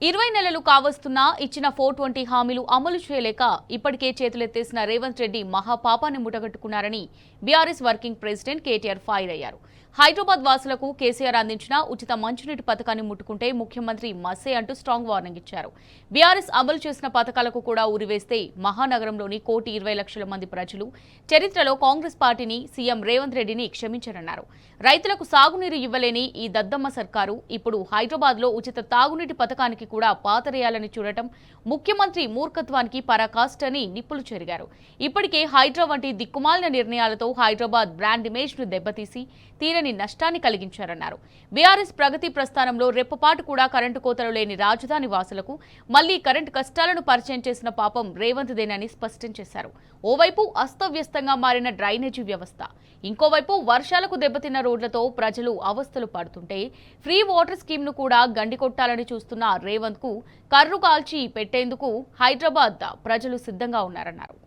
20 నెలలు కావస్తున్నా ఇచ్చిన 420 హామీలు అమలు చేయలేక ఇప్పటికే చేతులెత్తేసిన రేవంత్ రెడ్డి మహాపాపాన్ని ముటగట్టుకున్నారని BRS working president KTR fire అయ్యారు. హైదరాబాద్ వాసులకు కేసీఆర్ అందించిన ఉచిత మంచినీటి పథకాన్ని ముట్టుకుంటే ముఖ్యమంత్రి మస్సే అంటూ స్ట్రాంగ్ వార్నింగ్ ఇచ్చారు. బీఆర్ఎస్ అమలు చేసిన పథకాలకు కూడా ఉరివేస్తే మహానగరంలోని 1,20,00,000 మంది ప్రజలు చరిత్రలో కాంగ్రెస్ పార్టీని సీఎం రేవంత్ రెడ్డిని క్షమించరన్నారు. రైతులకు సాగునీరు ఇవ్వలేని ఈ దద్దమ్మ సర్కారు ఇప్పుడు హైదరాబాద్లో ఉచిత తాగునీటి పథకానికి కూడా పాతరేయాలని చూడటం ముఖ్యమంత్రి మూర్ఖత్వానికి పరాకాష్ఠని నిప్పులు చెరిగారు. ఇప్పటికే హైడ్రా వంటి దిక్కుమాలిన నిర్ణయాలతో హైదరాబాద్ బ్రాండ్ ఇమేజ్ ను దెబ్బతీసి తీరని నష్టాన్ని కలిగించారన్నారు. బీఆర్ఎస్ ప్రగతి ప్రస్థానంలో రెప్పపాటు కూడా కరెంటు కోతలు లేని రాజధాని వాసులకు మళ్లీ కరెంటు కష్టాలను పరిచయం చేసిన పాపం రేవంత్ దేనని స్పష్టం చేశారు. ఓవైపు అస్తవ్యస్తంగా మారిన డ్రైనేజీ వ్యవస్థ, ఇంకోవైపు వర్షాలకు దెబ్బతిన్న రోడ్లతో ప్రజలు అవస్థలు పడుతుంటే ఫ్రీ వాటర్ స్కీమ్ ను కూడా గండికొట్టాలని చూస్తున్న రేవంత్ కు కర్రు కాల్చి పెట్టేందుకు హైదరాబాద్ ప్రజలు సిద్ధంగా ఉన్నారన్నారు.